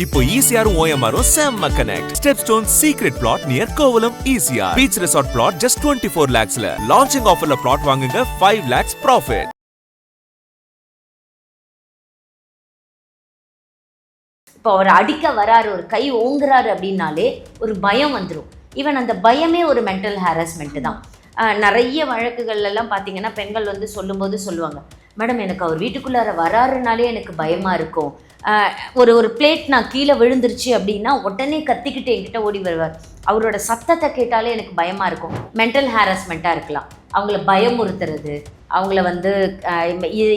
இப்போ ECR OMR செம்ம connect. Stepstone secret plot near Kovalam ECR. Beach resort plot just 24 lakhs ல. Launching offer ல plot வாங்குங்க 5 lakhs profit. இப்போ அவர் அடிக்க வராரு, ஒரு கை ஓங்குறாரு அப்படின்னாலே ஒரு பயம் வந்துடும். ஈவன் அந்த பயமே ஒரு மென்டல் ஹாரஸ்மெண்ட் தான். நிறைய வழக்குகள்லாம் பார்த்தீங்கன்னா பெண்கள் வந்து சொல்லும்போது சொல்லுவாங்க, மேடம் எனக்கு அவர் வீட்டுக்குள்ளார வராருனாலே எனக்கு பயமாக இருக்கும். ஒரு பிளேட் நான் கீழே விழுந்துருச்சு அப்படின்னா உடனே கத்திக்கிட்டு என்கிட்ட ஓடி வருவார். அவரோட சத்தத்தை கேட்டாலே எனக்கு பயமாக இருக்கும். மென்டல் ஹாரஸ்மெண்ட்டாக இருக்கலாம். அவங்கள பயமுறுத்துறது, அவங்கள வந்து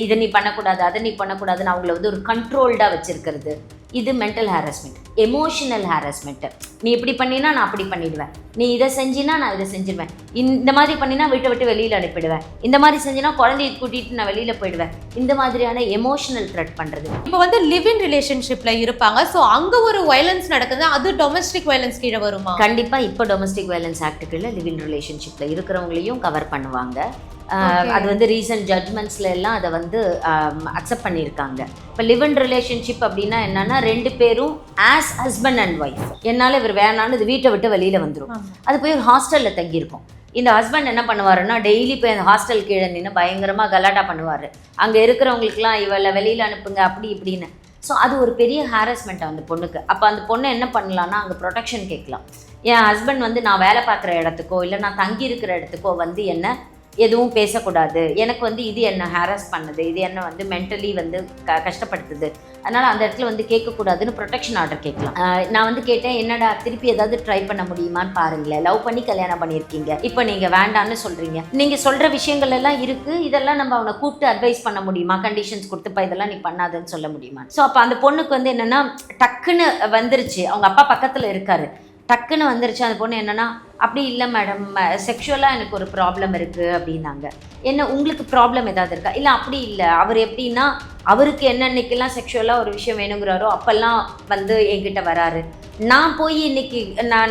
இதை நீ பண்ணக்கூடாது, அதை நீ பண்ணக்கூடாதுன்னு அவங்கள வந்து ஒரு கண்ட்ரோல்டாக வச்சுருக்கிறது, இது மென்டல் ஹாரஸ்மெண்ட். எமோஷனல் ஹாரஸ்மெண்ட்டு, நீ இப்படி பண்ணினா நான் அப்படி பண்ணிவிடுவேன், நீ இதை செஞ்சினா நான் இதை செஞ்சிடுவேன், இந்த மாதிரி பண்ணினா வீட்டை விட்டு வெளியில் அனுப்பிடுவேன், இந்த மாதிரி செஞ்சினா குழந்தைய கூட்டிகிட்டு நான் வெளியில் போயிடுவேன், இந்த மாதிரியான எமோஷனல் த்ரெட் பண்ணுறது. இப்போ வந்து லிவ் இன் ரிலேஷன்ஷிப்பில் இருப்பாங்க, ஸோ அங்கே ஒரு வயலன்ஸ் நடக்குது, அது டொமஸ்டிக் வயலன்ஸ் கீழே வருமா? கண்டிப்பாக இப்போ டொமஸ்டிக் வயலன்ஸ் ஆக்டுக்குள்ள லிவ் இன் ரிலேஷன்ஷிப்பில் இருக்கிறவங்களையும் கவர் பண்ணுவாங்க. அது வந்து ரீசன்ட் ஜட்மெண்ட்ஸ்ல எல்லாம் அதை வந்து அக்செப்ட் பண்ணியிருக்காங்க. இப்போ லிவ் இன் ரிலேஷன்ஷிப் அப்படின்னா என்னன்னா, ரெண்டு பேரும் ஆஸ் ஹஸ்பண்ட் அண்ட் ஒய்ஃப், என்னால் இவர் வேணான்னு இது வீட்டை விட்டு வெளியில் வந்துடும். அது போய் ஒரு ஹாஸ்டலில் தங்கியிருக்கும். இந்த ஹஸ்பண்ட் என்ன பண்ணுவாருன்னா, டெய்லி போய் அந்த ஹாஸ்டல் கீழே நின்று பயங்கரமாக கலாட்டா பண்ணுவார். அங்கே இருக்கிறவங்களுக்குலாம் இவளை வெளியில் அனுப்புங்க அப்படி இப்படின்னு. ஸோ அது ஒரு பெரிய ஹாரஸ்மெண்ட் அந்த பொண்ணுக்கு. அப்போ அந்த பொண்ணு என்ன பண்ணலான்னா, அங்கே ப்ரொடெக்ஷன் கேட்கலாம். என் ஹஸ்பண்ட் வந்து நான் வேலை பார்க்குற இடத்துக்கோ இல்லை நான் தங்கி இருக்கிற இடத்துக்கோ வந்து என்ன எதுவும் பேசக்கூடாது, எனக்கு வந்து இது என்ன ஹாரஸ் பண்ணுது, இது என்ன வந்து மென்டலி வந்து கஷ்டப்படுத்துது, அதனால் அந்த இடத்துல வந்து கேட்கக்கூடாதுன்னு ப்ரொடெக்ஷன் ஆர்டர் கேட்கலாம். நான் வந்து கேட்டேன், என்னடா திருப்பி ஏதாவது ட்ரை பண்ண முடியுமான்னு பாருங்களேன், லவ் பண்ணி கல்யாணம் பண்ணியிருக்கீங்க, இப்போ நீங்கள் வேண்டான்னு சொல்கிறீங்க, நீங்கள் சொல்கிற விஷயங்கள் எல்லாம் இருக்குது, இதெல்லாம் நம்ம அவனை கூப்பிட்டு அட்வைஸ் பண்ண முடியுமா, கண்டிஷன்ஸ் கொடுத்துப்பா இதெல்லாம் நீ பண்ணாதுன்னு சொல்ல முடியுமா? ஸோ அப்போ அந்த பொண்ணுக்கு வந்து என்னென்னா, டக்குன்னு வந்துருச்சு, அவங்க அப்பா பக்கத்தில் இருக்காரு, டக்குன்னு வந்துருச்சு. அந்த பொண்ணு என்னென்னா, அப்படி இல்லை மேடம், செக்ஷுவலாக எனக்கு ஒரு ப்ராப்ளம் இருக்குது அப்படின்னாங்க. என்ன உங்களுக்கு ப்ராப்ளம் ஏதாவது இருக்கா? இல்லை அப்படி இல்லை, அவர் எப்படின்னா அவருக்கு என்னன்னைக்கெல்லாம் செக்ஷுவலாக ஒரு விஷயம் வேணுங்கிறாரோ அப்போல்லாம் வந்து என்கிட்ட வராரு, நான் போய் இன்னைக்கு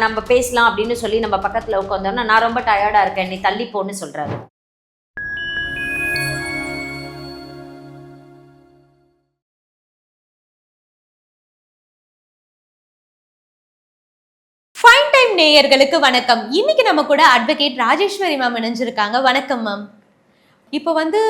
நம்ம பேசலாம் அப்படின்னு சொல்லி நம்ம பக்கத்தில் உட்காந்தோம்னா நான் ரொம்ப டயர்டாக இருக்கேன் நீ தள்ளி போன்னு சொல்கிறாரு. ஃபைன் டைம் நேயர்களுக்கு வணக்கம். இன்னைக்கு நம்ம கூட அட்வொகேட் ராஜேஸ்வரி மேம் இணைஞ்சிருக்காங்க. வணக்கம் மேம். இப்போ வந்து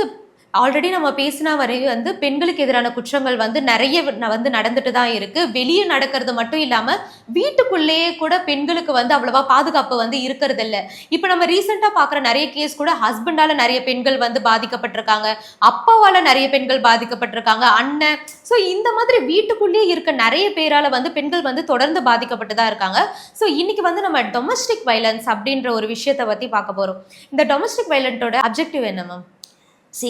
ஆல்ரெடி நம்ம பேசினா வரையும் வந்து பெண்களுக்கு எதிரான குற்றங்கள் வந்து நிறைய வந்து நடந்துட்டு தான் இருக்கு. வெளியே நடக்கிறது மட்டும் இல்லாம வீட்டுக்குள்ளேயே கூட பெண்களுக்கு வந்து அவ்வளவா பாதுகாப்பு வந்து இருக்கிறது இல்லை. இப்போ நம்ம ரீசெண்டா பாக்குற நிறைய கேஸ் கூட ஹஸ்பண்டால நிறைய பெண்கள் வந்து பாதிக்கப்பட்டிருக்காங்க, அப்பாவால நிறைய பெண்கள் பாதிக்கப்பட்டிருக்காங்க, அண்ணன். ஸோ இந்த மாதிரி வீட்டுக்குள்ளேயே இருக்க நிறைய பேரால வந்து பெண்கள் வந்து தொடர்ந்து பாதிக்கப்பட்டு தான் இருக்காங்க. ஸோ இன்னைக்கு வந்து நம்ம டொமஸ்டிக் வயலன்ஸ் அப்படின்ற ஒரு விஷயத்தை பத்தி பார்க்க போறோம். இந்த டொமஸ்டிக் வயலன்ஸோட அப்ஜெக்டிவ் என்ன மேம்?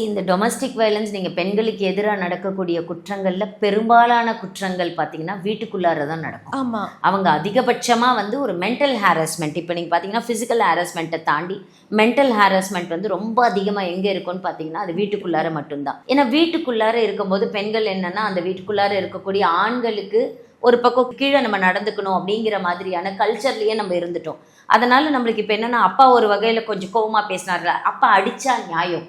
இந்த டொமஸ்டிக் வயலன்ஸ் நீங்கள் பெண்களுக்கு எதிராக நடக்கக்கூடிய குற்றங்களில் பெரும்பாலான குற்றங்கள் பார்த்தீங்கன்னா வீட்டுக்குள்ளார தான் நடக்கும். ஆமாம், அவங்க அதிகபட்சமாக வந்து ஒரு மென்டல் ஹாரஸ்மெண்ட். இப்போ நீங்கள் பார்த்தீங்கன்னா ஃபிசிக்கல் ஹாரஸ்மெண்ட்டை தாண்டி மென்டல் ஹாரஸ்மெண்ட் வந்து ரொம்ப அதிகமாக எங்கே இருக்குன்னு பார்த்தீங்கன்னா அது வீட்டுக்குள்ளார மட்டும்தான். ஏன்னா வீட்டுக்குள்ளார இருக்கும்போது பெண்கள் என்னென்னா, அந்த வீட்டுக்குள்ளார இருக்கக்கூடிய ஆண்களுக்கு ஒரு பக்கம் கீழே நம்ம நடந்துக்கணும் அப்படிங்கிற மாதிரியான கல்ச்சர்லேயே நம்ம இருந்துட்டோம். அதனால் நம்மளுக்கு இப்போ என்னென்னா, அப்பா ஒரு வகையில் கொஞ்சம் கோவமாக பேசினார்ல, அப்பா அடித்தா நியாயம்,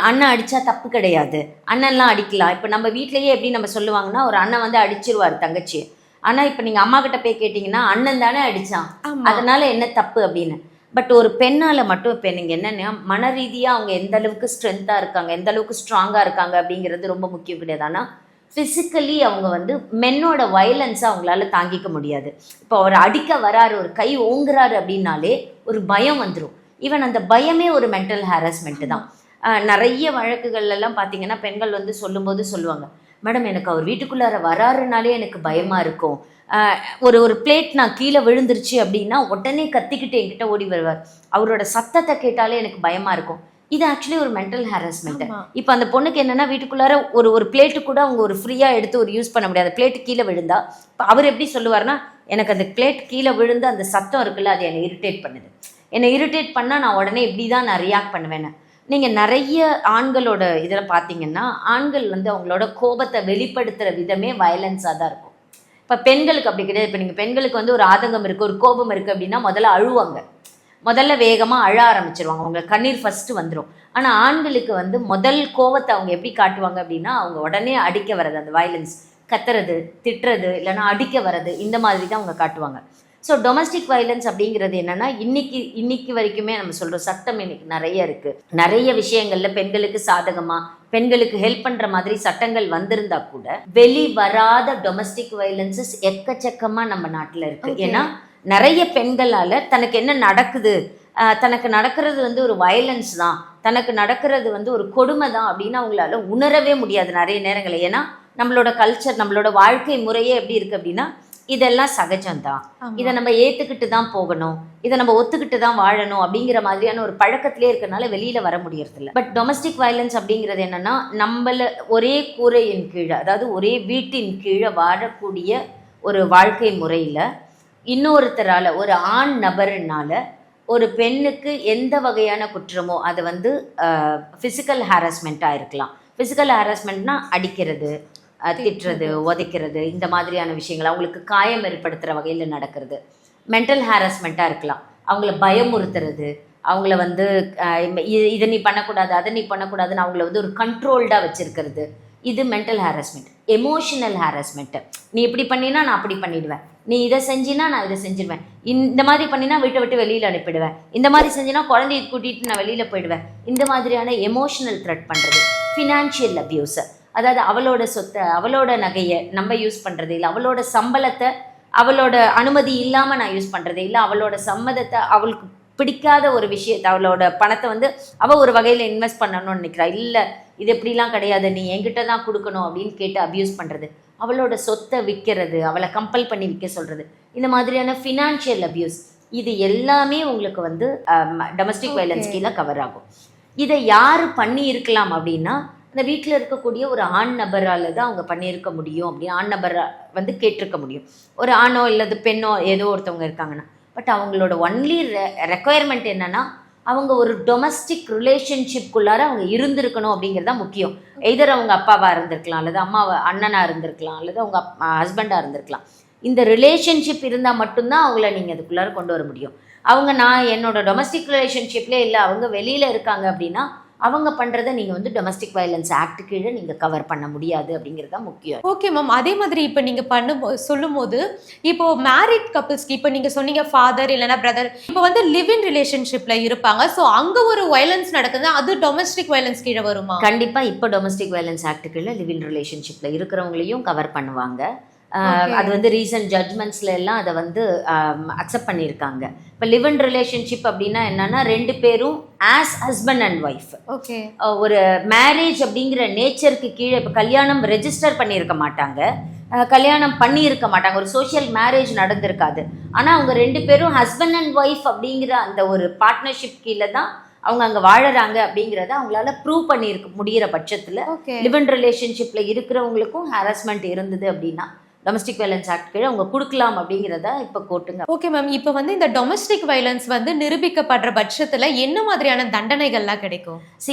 அண்ணன் அடித்தா தப்பு கிடையாது, அண்ணன்லாம் அடிக்கலாம். இப்போ நம்ம வீட்லேயே எப்படி நம்ம சொல்லுவாங்கன்னா, ஒரு அண்ணன் வந்து அடிச்சிருவார் தங்கச்சி, ஆனால் இப்போ நீங்கள் அம்மா கிட்ட போய் கேட்டிங்கன்னா அண்ணன் தானே அடித்தான், அதனால் என்ன தப்பு அப்படின்னு. பட் ஒரு பெண்ணால் மட்டும் இப்போ நீங்கள் என்னென்னா, மன ரீதியாக அவங்க எந்த அளவுக்கு ஸ்ட்ரென்த்தாக இருக்காங்க, எந்த அளவுக்கு ஸ்ட்ராங்காக இருக்காங்க அப்படிங்கிறது ரொம்ப முக்கியம் கிடையாது. ஆனால் ஃபிசிக்கலி அவங்க வந்து மென்னோட வயலன்ஸை அவங்களால தாங்கிக்க முடியாது. இப்போ அவர் அடிக்க வராரு, ஒரு கை ஓங்குறாரு அப்படின்னாலே ஒரு பயம் வந்துடும். ஈவன் அந்த பயமே ஒரு மென்டல் ஹாரஸ்மெண்ட்டு தான். நிறைய வழக்குகள்லாம் பார்த்தீங்கன்னா பெண்கள் வந்து சொல்லும்போது சொல்லுவாங்க, மேடம் எனக்கு அவர் வீட்டுக்குள்ளார வராருனாலே எனக்கு பயமாக இருக்கும். ஒரு பிளேட் நான் கீழே விழுந்துருச்சு அப்படின்னா உடனே கத்திக்கிட்டு என்கிட்ட ஓடி வருவார். அவரோட சத்தத்தை கேட்டாலே எனக்கு பயமாக இருக்கும். இது ஆக்சுவலி ஒரு மென்டல் ஹாரஸ்மெண்ட்டு. இப்போ அந்த பொண்ணுக்கு என்னென்னா, வீட்டுக்குள்ளார ஒரு பிளேட்டு கூட அவங்க ஒரு ஃப்ரீயாக எடுத்து ஒரு யூஸ் பண்ண முடியாது. பிளேட்டு கீழே விழுந்தா இப்போ அவர் எப்படி சொல்லுவார்னா, எனக்கு அந்த பிளேட் கீழே விழுந்து அந்த சத்தம் இருக்குல்ல, அது என்னை இரிட்டேட் பண்ணுது, என்னை இரிட்டேட் பண்ணால் நான் உடனே இப்படி தான் நான் ரியாக்ட் பண்ணுவேன்னு. நீங்கள் நிறைய ஆண்களோட இதில் பார்த்தீங்கன்னா, ஆண்கள் வந்து அவங்களோட கோபத்தை வெளிப்படுத்துகிற விதமே வயலன்ஸாக தான் இருக்கும். இப்போ பெண்களுக்கு அப்படி கிடையாது. இப்போ நீங்கள் பெண்களுக்கு வந்து ஒரு ஆதங்கம் இருக்குது, ஒரு கோபம் இருக்குது அப்படின்னா முதல்ல அழுவாங்க, முதல்ல வேகமாக அழ ஆரம்பிச்சிருவாங்க, அவங்க கண்ணீர் ஃபஸ்ட்டு வந்துடும். ஆனால் ஆண்களுக்கு வந்து முதல் கோபத்தை அவங்க எப்படி காட்டுவாங்க அப்படின்னா, அவங்க உடனே அடிக்க வர்றது, அந்த வயலன்ஸ் கத்துறது, திட்டுறது, இல்லைன்னா அடிக்க வர்றது, இந்த மாதிரி தான் அவங்க காட்டுவாங்க. ஸோ டொமஸ்டிக் வயலன்ஸ் அப்படிங்கிறது என்னன்னா இன்னைக்கு வரைக்குமே நம்ம சொல்கிறோம், சட்டம் இன்னைக்கு நிறைய இருக்குது. நிறைய விஷயங்கள்ல பெண்களுக்கு சாதகமாக, பெண்களுக்கு ஹெல்ப் பண்ணுற மாதிரி சட்டங்கள் வந்திருந்தா கூட வெளி வராத டொமஸ்டிக் வயலன்சஸ் எக்கச்சக்கமாக நம்ம நாட்டில் இருக்குது. ஏன்னா நிறைய பெண்களால் தனக்கு என்ன நடக்குது, தனக்கு நடக்கிறது வந்து ஒரு வயலன்ஸ் தான், தனக்கு நடக்கிறது வந்து ஒரு கொடுமை தான் அப்படின்னு அவங்களால உணரவே முடியாது நிறைய நேரங்களில். ஏன்னா நம்மளோட கல்ச்சர், நம்மளோட வாழ்க்கை முறையே எப்படி இருக்குது அப்படின்னா, இதெல்லாம் சகஜம்தான், இதை நம்ம ஏற்றுக்கிட்டு தான் போகணும், இதை நம்ம ஒத்துக்கிட்டு தான் வாழணும் அப்படிங்கிற மாதிரியான ஒரு பழக்கத்திலே இருக்கிறனால வெளியில் வர முடியறதில்ல. பட் டொமஸ்டிக் வயலன்ஸ் அப்படிங்கிறது என்னென்னா, நம்மள ஒரே கூரையின் கீழே, அதாவது ஒரே வீட்டின் கீழே வாழக்கூடிய ஒரு வாழ்க்கை முறையில் இன்னொருத்தரால், ஒரு ஆண் நபர்னால ஒரு பெண்ணுக்கு எந்த வகையான குற்றமோ, அது வந்து ஃபிசிக்கல் ஹாரஸ்மெண்ட்டாக இருக்கலாம். ஃபிசிக்கல் ஹாரஸ்மெண்ட்னா அடிக்கிறது, திட்டுறது, உதைக்கிறது, இந்த மாதிரியான விஷயங்கள், அவங்களுக்கு காயம் ஏற்படுத்துகிற வகையில் நடக்கிறது. மென்டல் ஹாரஸ்மெண்ட்டாக இருக்கலாம், அவங்கள பயமுறுத்துறது, அவங்கள வந்து இதை நீ பண்ணக்கூடாது, அதை நீ பண்ணக்கூடாதுன்னு அவங்கள வந்து ஒரு கண்ட்ரோல்டாக வச்சுருக்கிறது, இது மென்டல் ஹாரஸ்மெண்ட். எமோஷனல் ஹாரஸ்மெண்ட்டு, நீ இப்படி பண்ணினா நான் அப்படி பண்ணிடுவேன், நீ இதை செஞ்சினா நான் இதை செஞ்சிடுவேன், இந்த மாதிரி பண்ணினா வீட்டை விட்டு வெளியில் அனுப்பிடுவேன், இந்த மாதிரி செஞ்சினா குழந்தைய கூட்டிகிட்டு நான் வெளியில் போயிடுவேன், இந்த மாதிரியான எமோஷனல் த்ரெட் பண்ணுறது. ஃபினான்ஷியல் அப்யூஸை, அதாவது அவளோட சொத்தை, அவளோட நகையை நம்ம யூஸ் பண்ணுறது, இல்லை அவளோட சம்பளத்தை அவளோட அனுமதி இல்லாமல் நான் யூஸ் பண்ணுறது, இல்லை அவளோட சம்மதத்தை, அவளுக்கு பிடிக்காத ஒரு விஷயத்தை, அவளோட பணத்தை வந்து அவள் ஒரு வகையில் இன்வெஸ்ட் பண்ணணும்னு நினைக்கிறா, இல்லை இது எப்படிலாம் கிடையாது, நீ என்கிட்ட தான் கொடுக்கணும் அப்படின்னு கேட்டு அப்யூஸ் பண்ணுறது, அவளோட சொத்தை விற்கிறது, அவளை கம்பல் பண்ணி விற்க சொல்கிறது, இந்த மாதிரியான ஃபினான்ஷியல் அப்யூஸ், இது எல்லாமே உங்களுக்கு வந்து டொமஸ்டிக் வயலன்ஸ் கீழே கவர் ஆகும். இதை யார் பண்ணி இருக்கலாம் அப்படின்னா, அந்த வீட்டில் இருக்கக்கூடிய ஒரு ஆண் நபரால் தான் அவங்க பண்ணியிருக்க முடியும். அப்படி ஆண் நபரை வந்து கேட்டிருக்க முடியும். ஒரு ஆணோ இல்லது பெண்ணோ ஏதோ ஒருத்தவங்க இருக்காங்கன்னா, பட் அவங்களோட ஒன்லி ரெக்குயர்மெண்ட் என்னன்னா, அவங்க ஒரு டொமஸ்டிக் ரிலேஷன்ஷிப்குள்ளார அவங்க இருந்திருக்கணும் அப்படிங்கிறது தான் முக்கியம். எய்தர் அவங்க அப்பாவாக இருந்திருக்கலாம், அல்லது அண்ணனாக இருந்திருக்கலாம், அல்லது அவங்க ஹஸ்பண்டாக இருந்திருக்கலாம். இந்த ரிலேஷன்ஷிப் இருந்தால் மட்டும்தான் அவங்கள நீங்கள் அதுக்குள்ளார கொண்டு வர முடியும். நான் என்னோட டொமஸ்டிக் ரிலேஷன்ஷிப்லேயே இல்லை, அவங்க வெளியில் இருக்காங்க அப்படின்னா அவங்க பண்ணுறதை நீங்கள் வந்து டொமஸ்டிக் வயலன்ஸ் ஆக்ட் கீழே நீங்கள் கவர் பண்ண முடியாது அப்படிங்கிறது தான் முக்கியம். ஓகே மேம், அதே மாதிரி இப்போ நீங்கள் சொல்லும் போது, இப்போ மேரிட் கப்பிள்ஸ்க்கு, இப்போ நீங்கள் சொன்னீங்க ஃபாதர் இல்லைனா பிரதர், இப்போ வந்து லிவ் இன் ரிலேஷன்ஷிப்பில் இருப்பாங்க, ஸோ அங்கே ஒரு வயலன்ஸ் நடக்குது, அது டொமஸ்டிக் வயலன்ஸ் கீழே வருமா? கண்டிப்பாக இப்போ டொமஸ்டிக் வயலன்ஸ் ஆக்ட் கீழே லிவ் இன் ரிலேஷன்ஷிப்பில் இருக்கிறவங்களையும் கவர் பண்ணுவாங்க. அது வந்து ரீசன்ட் ஜட்ஜ்மெண்ட்ஸ்ல எல்லாம் அதை வந்து அக்செப்ட் பண்ணியிருக்காங்க. இப்போ லிவ் இன் ரிலேஷன்ஷிப் அப்படின்னா என்னன்னா, ரெண்டு பேரும் as husband and wife, okay, ஒரு மேரேஜ் அப்படிங்கிற நேச்சருக்கு கீழே இப்போ கல்யாணம் ரெஜிஸ்டர் பண்ணியிருக்க மாட்டாங்க, கல்யாணம் பண்ணியிருக்க மாட்டாங்க, ஒரு சோஷியல் மேரேஜ் நடந்திருக்காது. ஆனால் அவங்க ரெண்டு பேரும் ஹஸ்பண்ட் அண்ட் ஒய்ஃப் அப்படிங்கிற அந்த ஒரு பார்ட்னர்ஷிப் கீழே தான் அவங்க அங்கே வாழறாங்க அப்படிங்கிறத அவங்களால ப்ரூவ் பண்ணியிருக்க முடிகிற பட்சத்தில் லிவ் இன் ரிலேஷன்ஷிப்பில் இருக்கிறவங்களுக்கும் ஹாரஸ்மெண்ட் இருந்தது அப்படின்னா டொமஸ்டிக் வயலன்ஸ் ஆக்ட் கீழே அவங்க கொடுக்கலாம் அப்படிங்கிறத இப்போ கோட்டுங்க. ஓகே மேம், இப்போ வந்து இந்த டொமஸ்டிக் வயலன்ஸ் வந்து நிரூபிக்கப்படுற பட்சத்தில் என்ன மாதிரியான தண்டனைகள்லாம் கிடைக்கும்?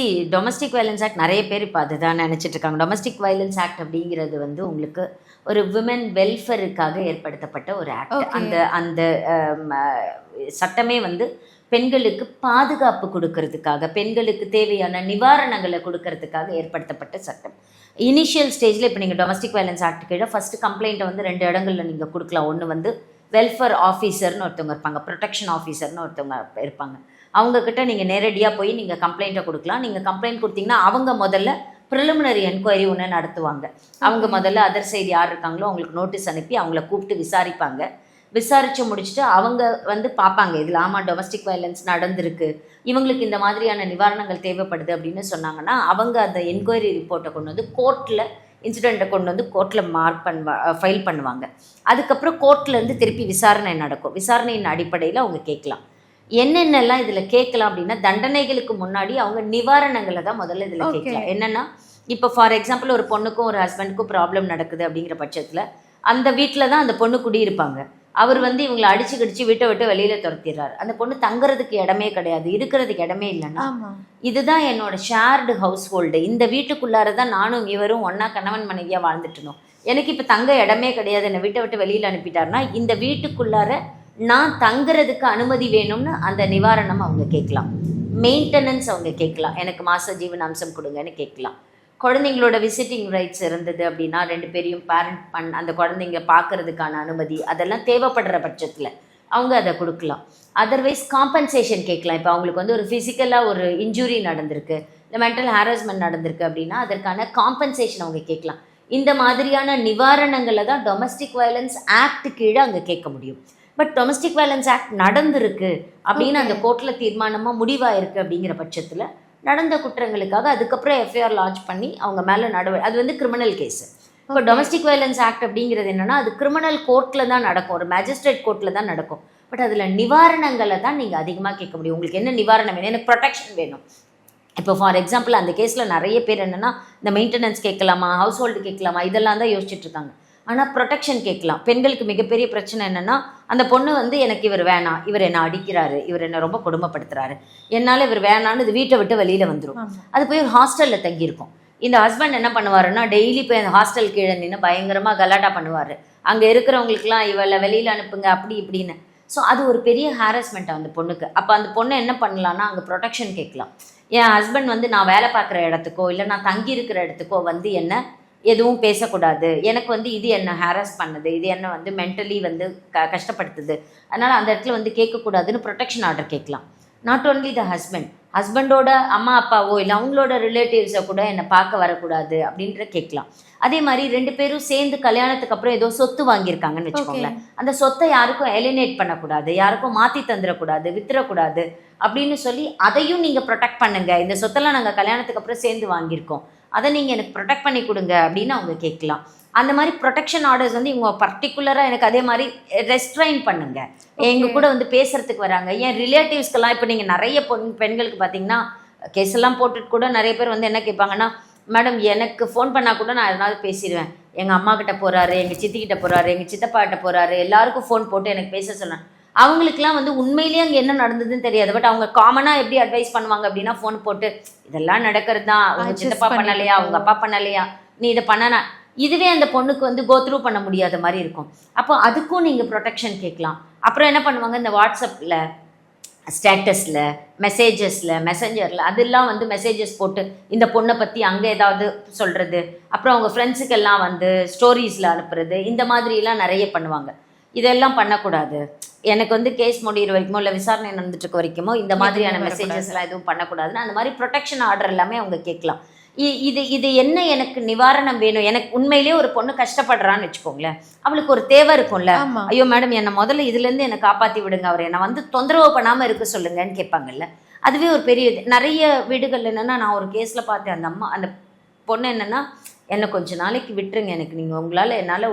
டொமஸ்டிக் வயலன்ஸ் ஆக்ட் நிறைய பேர் இப்போ அதுதான் நினச்சிட்டு இருக்காங்க. டொமஸ்டிக் வயலன்ஸ் ஆக்ட் அப்படிங்கிறது வந்து உங்களுக்கு ஒரு விமன் வெல்ஃபேருக்காக ஏற்படுத்தப்பட்ட ஒரு ஆக்ட். அந்த சட்டமே வந்து பெண்களுக்கு பாதுகாப்பு கொடுக்கறதுக்காக, பெண்களுக்கு தேவையான நிவாரணங்களை கொடுக்கறதுக்காக ஏற்படுத்தப்பட்ட சட்டம். இனிஷியல் ஸ்டேஜில் இப்போ நீங்கள் டொமஸ்டிக் வயலன்ஸ் ஆக்ட் கீழே ஃபஸ்ட்டு கம்ப்ளைண்ட்டை வந்து 2 இடங்களில் நீங்கள் கொடுக்கலாம். ஒன்று வந்து வெல்ஃபேர் ஆஃபீஸர்னு ஒருத்தவங்க இருப்பாங்க, ப்ரொடெக்ஷன் ஆஃபீஸர்னு ஒருத்தவங்க இருப்பாங்க. அவங்கக்கிட்ட நீங்கள் நேரடியாக போய் நீங்கள் கம்ப்ளைண்ட்டை கொடுக்கலாம். நீங்கள் கம்ப்ளைண்ட் கொடுத்தீங்கன்னா அவங்க முதல்ல ப்ரிலிமினரி என்கொயரி ஒன்று நடத்துவாங்க. அவங்க முதல்ல அதர் சைடு யார் இருக்காங்களோ அவங்களுக்கு நோட்டீஸ் அனுப்பி அவங்கள கூப்பிட்டு விசாரிப்பாங்க. விசாரித்து முடிச்சுட்டு அவங்க வந்து பார்ப்பாங்க, இதில் ஆமாம் டொமஸ்டிக் வயலன்ஸ் நடந்திருக்கு, இவங்களுக்கு இந்த மாதிரியான நிவாரணங்கள் தேவைப்படுது அப்படின்னு சொன்னாங்கன்னா அவங்க அந்த என்கொயரி ரிப்போர்ட்டை கொண்டு வந்து கோர்ட்டில், இன்சிடெண்ட்டை கொண்டு வந்து கோர்ட்டில் ஃபைல் பண்ணுவாங்க. அதுக்கப்புறம் கோர்ட்லேருந்து திருப்பி விசாரணை நடக்கும். விசாரணையின் அடிப்படையில் அவங்க கேட்கலாம். என்னென்னலாம் இதில் கேட்கலாம் அப்படின்னா, தண்டனைகளுக்கு முன்னாடி அவங்க நிவாரணங்களை தான் முதல்ல இதில் கேட்கலாம். என்னென்னா, இப்போ ஃபார் எக்ஸாம்பிள் ஒரு பொண்ணுக்கும் ஒரு ஹஸ்பண்டுக்கும் ப்ராப்ளம் நடக்குது அப்படிங்கிற பட்சத்தில் அந்த வீட்டில் தான் அந்த பொண்ணு குடியிருப்பாங்க. அவர் வந்து இவங்களை அடிச்சு கடிச்சு வீட்டை விட்டு வெளியில் துரத்திடுறாரு. அந்த பொண்ணு தங்குறதுக்கு இடமே கிடையாது, இருக்கிறதுக்கு இடமே இல்லைன்னா, இதுதான் என்னோட ஷேர்டு ஹவுஸ் ஹோல்டு, இந்த வீட்டுக்குள்ளார தான் நானும் இவரும் ஒன்றா கணவன் மனைவியாக வாழ்ந்துட்டணும், எனக்கு இப்போ தங்க இடமே கிடையாது, என்னை வீட்டை விட்டு வெளியில் அனுப்பிட்டாருன்னா இந்த வீட்டுக்குள்ளார நான் தங்குறதுக்கு அனுமதி வேணும்னு அந்த நிவாரணம் அவங்க கேட்கலாம். மெயின்டெனன்ஸ் அவங்க கேட்கலாம், எனக்கு மாத ஜீவனாம்சம் கொடுங்கன்னு கேட்கலாம். குழந்தைங்களோட விசிட்டிங் ரைட்ஸ் இருந்தது அப்படின்னா 2 பேரையும் பேரண்ட் அந்த குழந்தைங்க பார்க்கறதுக்கான அனுமதி அதெல்லாம் தேவைப்படுற பட்சத்தில் அவங்க அதை கொடுக்கலாம். அதர்வைஸ் காம்பன்சேஷன் கேட்கலாம். இப்போ அவங்களுக்கு வந்து ஒரு ஃபிசிக்கலாக ஒரு இன்ஜுரி நடந்திருக்கு, இல்லை மென்டல் ஹாரஸ்மெண்ட் நடந்திருக்கு அப்படின்னா அதற்கான காம்பன்சேஷன் அவங்க கேட்கலாம். இந்த மாதிரியான நிவாரணங்களை தான் டொமஸ்டிக் வயலன்ஸ் ஆக்ட் கீழே அங்கே கேட்க முடியும். பட் டொமஸ்டிக் வயலன்ஸ் ஆக்ட் நடந்திருக்கு அப்படின்னு அந்த கோர்ட்டில் தீர்மானமாக முடிவாயிருக்கு அப்படிங்கிற பட்சத்தில் நடந்த குற்றங்களுக்காக அதுக்கப்புறம் எஃப்ஐஆர் லான்ச் பண்ணி அவங்க மேலே அது வந்து கிரிமினல் கேஸு. இப்போ டொமஸ்டிக் வயலன்ஸ் ஆக்ட் அப்படிங்கிறது என்னென்னா அது கிரிமினல் கோர்ட்டில் தான் நடக்கும், ஒரு மேஜிஸ்ட்ரேட் கோர்ட்டில் தான் நடக்கும். பட் அதில் நிவாரணங்களை தான் நீங்கள் அதிகமாக கேட்க முடியும். உங்களுக்கு என்ன நிவாரணம் வேணும், எனக்கு ப்ரொடெக்ஷன் வேணும். இப்போ ஃபார் எக்ஸாம்பிள் அந்த கேஸில் நிறைய பேர் என்னென்னா இந்த மெயின்டெனன்ஸ் கேட்கலாமா, ஹவுஸ் ஹோல்டு கேட்கலாமா, இதெல்லாம் தான் யோசிச்சுட்டு இருக்காங்க. ஆனால் ப்ரொடெக்ஷன் கேட்கலாம். பெண்களுக்கு மிகப்பெரிய பிரச்சனை என்னென்னா அந்த பொண்ணு வந்து எனக்கு இவர் வேணாம், இவர் என்னை அடிக்கிறாரு, இவர் என்னை ரொம்ப கொடுமைப்படுத்துறாரு, என்னால் இவர் வேணான்னு இது வீட்டை விட்டு வெளியில் வந்துடும். அது போய் ஒரு ஹாஸ்டலில் தங்கியிருக்கும். இந்த ஹஸ்பண்ட் என்ன பண்ணுவாருன்னா டெய்லி போய் அந்த ஹாஸ்டல் கீழே நின்று பயங்கரமாக கலாட்டா பண்ணுவார். அங்கே இருக்கிறவங்களுக்குலாம் இவளை வெளியில் அனுப்புங்க அப்படி இப்படின்னு. ஸோ அது ஒரு பெரிய ஹாரஸ்மெண்ட் அந்த பொண்ணுக்கு. அப்போ அந்த பொண்ணை என்ன பண்ணலான்னா அங்கே ப்ரொடெக்ஷன் கேட்கலாம். என் ஹஸ்பண்ட் வந்து நான் வேலை பார்க்குற இடத்துக்கோ இல்லை நான் தங்கி இருக்கிற இடத்துக்கோ வந்து என்ன எதுவும் பேசக்கூடாது, எனக்கு வந்து இது என்ன ஹாரஸ் பண்ணுது, இது என்ன வந்து மென்டலி வந்து கஷ்டப்படுத்துது, அதனால் அந்த இடத்துல வந்து கேட்கக்கூடாதுன்னு ப்ரொடெக்ஷன் ஆர்டர் கேட்கலாம். நாட் ஓன்லி த ஹஸ்பண்டோட அம்மா அப்பாவோ இல்லை அவங்களோட ரிலேட்டிவ்ஸை கூட என்னை பார்க்க வரக்கூடாது அப்படின்ற கேட்கலாம். அதே மாதிரி 2 பேரும் சேர்ந்து கல்யாணத்துக்கு அப்புறம் ஏதோ சொத்து வாங்கியிருக்காங்கன்னு வச்சுக்கோங்களேன், அந்த சொத்தை யாருக்கும் எலினேட் பண்ணக்கூடாது, யாருக்கும் மாற்றி தந்துடக்கூடாது, வித்துறக்கூடாது அப்படின்னு சொல்லி அதையும் நீங்கள் ப்ரொடெக்ட் பண்ணுங்க. இந்த சொத்தெல்லாம் நாங்கள் கல்யாணத்துக்கு அப்புறம் சேர்ந்து வாங்கியிருக்கோம், அதை நீங்கள் எனக்கு ப்ரொடெக்ட் பண்ணி கொடுங்க அப்படின்னு அவங்க கேட்கலாம். அந்த மாதிரி ப்ரொடெக்ஷன் ஆர்டர்ஸ் வந்து இவங்க பர்டிகுலராக எனக்கு அதே மாதிரி ரெஸ்ட்ரைன் பண்ணுங்க, எங்கள் கூட வந்து பேசுகிறதுக்கு வராங்க. ஏன் ரிலேட்டிவ்ஸ்க்கெல்லாம் இப்போ நீங்கள் நிறைய பெண்களுக்கு பார்த்தீங்கன்னா கேஸ் எல்லாம் போட்டுட்டு கூட நிறைய பேர் வந்து என்ன கேட்பாங்கன்னா, மேடம் எனக்கு ஃபோன் பண்ணால் கூட நான் எதனாவது பேசிடுவேன், எங்கள் அம்மா கிட்ட போகிறாரு, எங்கள் சித்திக்கிட்ட போகிறாரு, எங்கள் சித்தப்பாட்ட போகிறாரு, எல்லாருக்கும் ஃபோன் போட்டு எனக்கு பேச சொன்னேன். அவங்களுக்குலாம் வந்து உண்மையிலேயே அங்கே என்ன நடந்ததுன்னு தெரியாது. பட் அவங்க காமனாக எப்படி அட்வைஸ் பண்ணுவாங்க அப்படின்னா ஃபோன் போட்டு இதெல்லாம் நடக்கிறது தான், உங்கள் சித்தப்பா பண்ணலையா, உங்கள் அப்பா பண்ணலையா, நீ இதை பண்ணனா, இதுவே அந்த பொண்ணுக்கு வந்து கோத்ரூ பண்ண முடியாத மாதிரி இருக்கும். அப்போ அதுக்கும் நீங்கள் ப்ரொடெக்ஷன் கேட்கலாம். அப்புறம் என்ன பண்ணுவாங்க, இந்த வாட்ஸ்அப்பில் ஸ்டேட்டஸில் மெசஞ்சரில் அதெல்லாம் வந்து மெசேஜஸ் போட்டு இந்த பொண்ணை பற்றி அங்கே ஏதாவது சொல்கிறது, அப்புறம் அவங்க ஃப்ரெண்ட்ஸுக்கெல்லாம் வந்து ஸ்டோரிஸில் அனுப்புறது, இந்த மாதிரிலாம் நிறைய பண்ணுவாங்க. இதெல்லாம் பண்ணக்கூடாது. எனக்கு வந்து கேஸ் முடிகிற வரைக்குமோ இல்லை விசாரணை நடந்துட்டு இருக்க வரைக்குமோ இந்த மாதிரியான மெசேஜஸ்லாம் எதுவும் பண்ணக்கூடாதுன்னு அந்த மாதிரி ப்ரொடெக்ஷன் ஆர்டர் எல்லாமே அவங்க கேட்கலாம். இது என்ன எனக்கு நிவாரணம் வேணும், எனக்கு உண்மையிலேயே ஒரு பொண்ணு கஷ்டப்படுறான்னு வச்சுக்கோங்களேன், அவளுக்கு ஒரு தேவை இருக்கும்ல, ஐயோ மேடம் என்னை முதல்ல இதுலேருந்து என்னை காப்பாற்றி விடுங்க, அவர் என்னை வந்து தொந்தரவு பண்ணாமல் இருக்க சொல்லுங்கன்னு கேட்பாங்கல்ல. அதுவே ஒரு பெரிய நிறைய வீடுகள் என்னென்னா, நான் ஒரு கேஸில் பார்த்தேன், அந்த பொண்ணு என்னென்னா என்னை கொஞ்சம் நாளைக்கு விட்டுருங்க, எனக்கு நீங்கள் உங்களால் என்னால்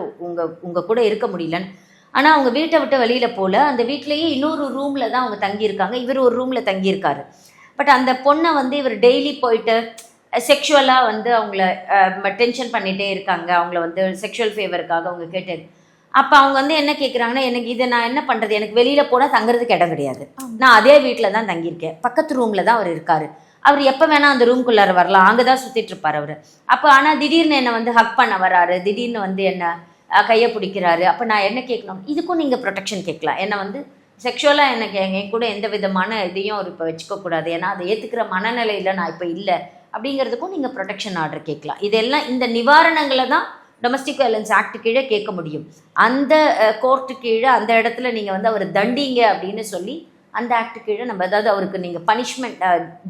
உங்கள் கூட இருக்க முடியலன்னு. ஆனால் அவங்க வீட்டை விட்டு வெளியில் போகல, அந்த வீட்லேயே இன்னொரு ரூமில் தான் அவங்க தங்கியிருக்காங்க, இவர் ஒரு ரூமில் தங்கியிருக்காரு. பட் அந்த பொண்ணை வந்து இவர் டெய்லி போயிட்டு செக்ஷுவலாக வந்து அவங்கள டென்ஷன் பண்ணிகிட்டே இருக்காங்க, அவங்கள வந்து செக்ஷுவல் ஃபேவருக்காக அவங்க கேட்டது. அப்போ அவங்க வந்து என்ன கேட்குறாங்கன்னா, எனக்கு இதை நான் என்ன பண்ணுறது, எனக்கு வெளியில் போனால் தங்குறதுக்கு இடம் கிடையாது, நான் அதே வீட்டில் தான் தங்கியிருக்கேன், பக்கத்து ரூமில் தான் அவர் இருக்கார், அவர் எப்போ வேணால் அந்த ரூம்குள்ளார வரலாம், அங்கே தான் சுற்றிட்டு இருப்பார் அவர். அப்போ ஆனால் திடீர்னு என்னை வந்து ஹக் பண்ண வராரு, திடீர்னு வந்து என்ன கையை பிடிக்கிறாரு. அப்போ நான் என்ன கேட்கணும், இதுக்கும் நீங்கள் ப்ரொடெக்ஷன் கேட்கலாம். என்னை வந்து செக்ஷுவலாக எனக்கு என் கூட எந்த விதமான இதையும் அவர் இப்போ வச்சுக்கக்கூடாது, ஏன்னா அதை ஏற்றுக்கிற மனநிலையில் நான் இப்போ இல்லை அப்படிங்கிறதுக்கும் நீங்கள் ப்ரொடெக்ஷன் ஆர்டர் கேட்கலாம். இதெல்லாம் இந்த நிவாரணங்களை தான் டொமஸ்டிக் வயலன்ஸ் ஆக்ட் கீழே கேட்க முடியும். அந்த கோர்ட்டு கீழே அந்த இடத்துல நீங்கள் வந்து அவர் தண்டிங்க அப்படின்னு சொல்லி அந்த ஆக்ட் கீழே நம்ம அதாவது அவருக்கு நீங்கள் பனிஷ்மெண்ட்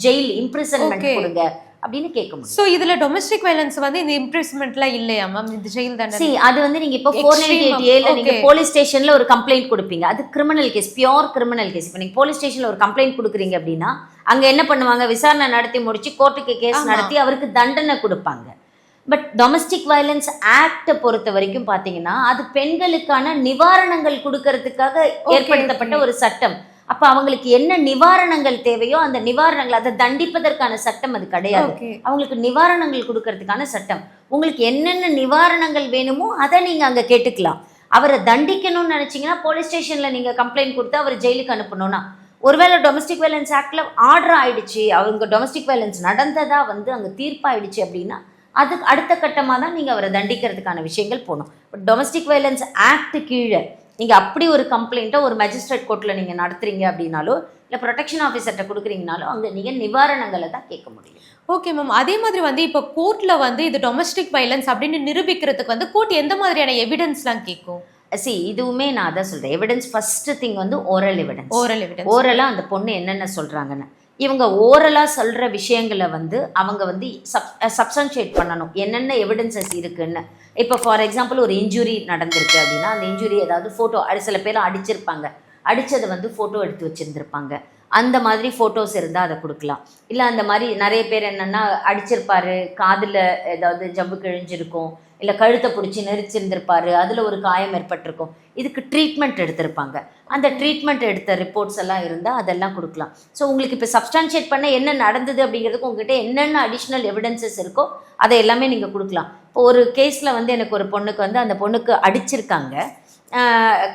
ஜெயில் இம்ப்ரிசன்மெண்ட் கொடுங்க அப்படின்னு கேட்க முடியும். ஸோ இதில் டொமஸ்டிக் வயலன்ஸ் வந்து இந்த இம்ப்ரிசன்மெண்ட்லாம் இல்லையா மேம், இந்த ஜெயில் தண்டனை? அது வந்து நீங்கள் இப்போ 498A நீங்கள் போலீஸ் ஸ்டேஷனில் ஒரு கம்ப்ளைண்ட் கொடுப்பீங்க, அது criminal case, pure criminal case. இப்போ நீங்கள் போலீஸ் ஸ்டேஷனில் ஒரு கம்ப்ளைண்ட் கொடுக்குறீங்க அப்படின்னா அங்கே என்ன பண்ணுவாங்க, விசாரணை நடத்தி முடிச்சு கோர்ட்டுக்கு கேஸ் நடத்தி அவருக்கு தண்டனை கொடுப்பாங்க. பட் டொமஸ்டிக் வயலன்ஸ் ஆக்டை பொறுத்த வரைக்கும் பார்த்தீங்கன்னா அது பெண்களுக்கான நிவாரணங்கள் கொடுக்கறதுக்காக ஏற்படுத்தப்பட்ட ஒரு சட்டம். அப்போ அவங்களுக்கு என்ன நிவாரணங்கள் தேவையோ அந்த நிவாரணங்கள், அதை தண்டிப்பதற்கான சட்டம் அது கிடையாது, அவங்களுக்கு நிவாரணங்கள் கொடுக்கறதுக்கான சட்டம். உங்களுக்கு என்னென்ன நிவாரணங்கள் வேணுமோ அதை நீங்கள் அங்கே கேட்டுக்கலாம். அவரை தண்டிக்கணும்னு நினச்சிங்கன்னா போலீஸ் ஸ்டேஷனில் நீங்கள் கம்ப்ளைண்ட் கொடுத்து அவர் ஜெயிலுக்கு அனுப்பணும்னா, ஒருவேளை டொமஸ்டிக் வயலன்ஸ் ஆக்டில் ஆர்டர் ஆகிடுச்சு, அவங்க டொமஸ்டிக் வயலன்ஸ் நடந்ததாக வந்து அங்கே தீர்ப்பாயிடுச்சு அப்படின்னா அதுக்கு அடுத்த கட்டமாக தான் நீங்கள் அவரை தண்டிக்கிறதுக்கான விஷயங்கள் போகணும். பட் டொமஸ்டிக் வயலன்ஸ் ஆக்ட் கீழே நீங்கள் அப்படி ஒரு கம்ப்ளைண்ட்டை ஒரு மேஜிஸ்ட்ரேட் கோர்ட்டில் நீங்கள் நடத்துறீங்க அப்படின்னாலோ இல்லை ப்ரொடெக்ஷன் ஆஃபீஸர்கிட்ட கொடுக்குறீங்கனாலோ அங்கே நீங்கள் நிவாரணங்களை தான் கேட்க முடியும். Okay ma'am. அதே மாதிரி வந்து இப்போ கோர்ட்ல வந்து இது டொமஸ்டிக் வைலன்ஸ் அப்படின்னு நிரூபிக்கிறதுக்கு வந்து கோர்ட் எந்த மாதிரியான எவிடன்ஸ்லாம் கேட்கும்? இதுவுமே நான் அதான் சொல்கிறேன். எவிடன்ஸ் ஃபஸ்ட்டு திங் வந்து ஓரல் எவிடன்ஸ். ஓரலாக அந்த பொண்ணு என்னென்ன சொல்கிறாங்கன்னு இவங்க ஓரலாக சொல்கிற விஷயங்களை வந்து அவங்க வந்து சப்ஸ்டன்ஷியேட் பண்ணணும், என்னென்ன எவிடன்சஸ் இருக்குன்னு. இப்போ ஃபார் எக்ஸாம்பிள் ஒரு இன்ஜுரி நடந்திருக்கு அப்படின்னா அந்த இன்ஜுரி ஏதாவது ஃபோட்டோ, சில பேர் அடிச்சிருப்பாங்க, அடித்ததை வந்து ஃபோட்டோ எடுத்து வச்சுருந்துருப்பாங்க, அந்த மாதிரி ஃபோட்டோஸ் இருந்தால் அதை கொடுக்கலாம். இல்லை அந்த மாதிரி நிறைய பேர் என்னென்னா அடிச்சிருப்பாரு, காதில் ஏதாவது ஜம்பு கிழிஞ்சிருக்கும், இல்லை கழுத்தை பிடிச்சி நெரிச்சிருந்திருப்பாரு, அதில் ஒரு காயம் ஏற்பட்டிருக்கும், இதுக்கு ட்ரீட்மெண்ட் எடுத்திருப்பாங்க, அந்த ட்ரீட்மெண்ட் எடுத்த ரிப்போர்ட்ஸ் எல்லாம் இருந்தால் அதெல்லாம் கொடுக்கலாம். ஸோ உங்களுக்கு இப்போ சப்ஸ்டான்ஷியேட் பண்ண என்ன நடந்தது அப்படிங்கிறதுக்கு உங்ககிட்ட என்னென்ன அடிஷ்னல் எவிடன்சஸ் இருக்கோ அதை எல்லாமே நீங்கள் கொடுக்கலாம். இப்போ ஒரு கேஸில் வந்து எனக்கு ஒரு பொண்ணுக்கு வந்து அந்த பொண்ணுக்கு அடிச்சிருக்காங்க,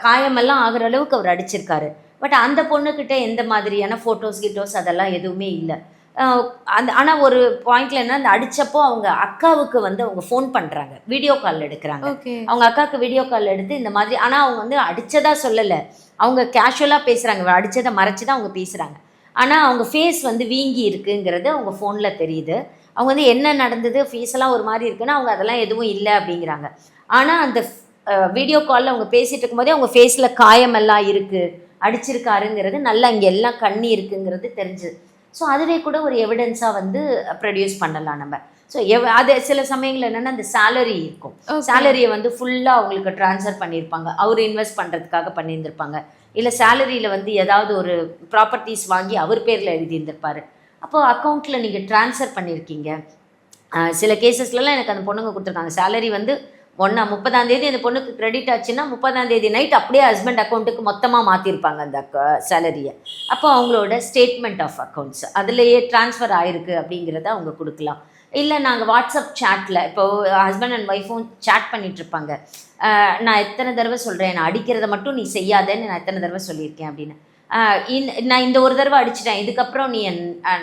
காயமெல்லாம் ஆகிற அளவுக்கு அவர் அடிச்சிருக்காரு. பட் அந்த பொண்ணுக்கிட்ட எந்த மாதிரியான ஃபோட்டோஸ் அதெல்லாம் எதுவுமே இல்லை. ஆனால் ஒரு பாயிண்ட்ல என்ன, அந்த அடித்தப்போ அவங்க அக்காவுக்கு வந்து அவங்க ஃபோன் பண்ணுறாங்க, வீடியோ கால் எடுக்கிறாங்க. அவங்க அக்காவுக்கு வீடியோ கால் எடுத்து இந்த மாதிரி, ஆனால் அவங்க வந்து அடித்ததா சொல்லலை, அவங்க கேஷுவலாக பேசுகிறாங்க, அடித்ததை மறைச்சி தான் அவங்க பேசுகிறாங்க. ஆனால் அவங்க ஃபேஸ் வந்து வீங்கி இருக்குங்கிறது அவங்க ஃபோனில் தெரியுது. அவங்க வந்து என்ன நடந்தது, ஃபேஸெல்லாம் ஒரு மாதிரி இருக்குன்னா அவங்க அதெல்லாம் எதுவும் இல்லை அப்படிங்கிறாங்க. ஆனால் அந்த வீடியோ காலில் அவங்க பேசிகிட்டு இருக்கும்போதே அவங்க ஃபேஸில் காயமெல்லாம் இருக்குது, அடிச்சிருக்காருங்கிறது நல்லா இங்கே எல்லாம் கண்ணி இருக்குங்கிறது தெரிஞ்சுது. ஸோ அதுவே கூட ஒரு எவிடன்ஸாக வந்து ப்ரொடியூஸ் பண்ணலாம் நம்ம. ஸோ அது சில சமயங்கள் என்னென்னா அந்த சேலரி இருக்கும், சேலரியை வந்து ஃபுல்லாக அவங்களுக்கு ட்ரான்ஸ்ஃபர் பண்ணியிருப்பாங்க, அவர் இன்வெஸ்ட் பண்ணுறதுக்காக பண்ணியிருந்திருப்பாங்க, இல்லை சேலரியில் வந்து ஏதாவது ஒரு ப்ராப்பர்ட்டிஸ் வாங்கி அவர் பேரில் எழுதியிருந்திருப்பார், அப்போது அக்கௌண்ட்டில் நீங்கள் ட்ரான்ஸ்ஃபர் பண்ணியிருக்கீங்க. சில கேசஸ்லலாம் எனக்கு அந்த பொண்ணுங்க கொடுத்துருக்காங்க, சேலரி வந்து 30ஆம் தேதி அந்த பொண்ணுக்கு கிரெடிட் ஆச்சுன்னா 30ஆம் தேதி நைட் அப்படியே ஹஸ்பண்ட் அக்கௌண்ட்டுக்கு மொத்தமாக மாற்றிருப்பாங்க அந்த சேலரியை. அப்போ அவங்களோட ஸ்டேட்மெண்ட் ஆஃப் அக்கௌண்ட்ஸ் அதுலேயே ட்ரான்ஸ்ஃபர் ஆகிருக்கு அப்படிங்கிறத அவங்க கொடுக்கலாம். இல்லை நாங்கள் வாட்ஸ்அப் சேட்டில் இப்போது ஹஸ்பண்ட் அண்ட் ஒய்ஃபும் சேட் பண்ணிகிட்ருப்பாங்க, நான் எத்தனை தடவை சொல்கிறேன், நான் அடிக்கிறத மட்டும் நீ செய்யாதேன்னு நான் எத்தனை தடவை சொல்லியிருக்கேன் அப்படின்னு, நான் இந்த ஒரு தடவை அடிச்சிட்டேன், இதுக்கப்புறம் நீ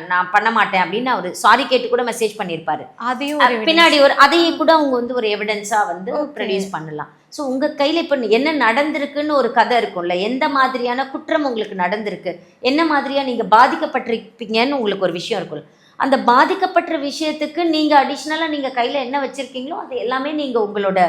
நான் பண்ண மாட்டேன் அப்படின்னு அவர் சாரி கேட்டு கூட மெசேஜ் பண்ணியிருப்பாரு. அதையும் பின்னாடி அதையும் கூட அவங்க வந்து ஒரு எவிடன்ஸாக வந்து ப்ரொடியூஸ் பண்ணலாம். ஸோ உங்கள் கையில் இப்போ என்ன நடந்திருக்குன்னு ஒரு கதை இருக்கும்ல, எந்த மாதிரியான குற்றம் உங்களுக்கு நடந்திருக்கு, என்ன மாதிரியாக நீங்கள் பாதிக்கப்பட்டிருப்பீங்கன்னு உங்களுக்கு ஒரு விஷயம் இருக்கும்ல, அந்த பாதிக்கப்பட்ட விஷயத்துக்கு நீங்கள் அடிஷ்னலாக நீங்கள் கையில் என்ன வச்சுருக்கீங்களோ அது எல்லாமே நீங்கள் உங்களோட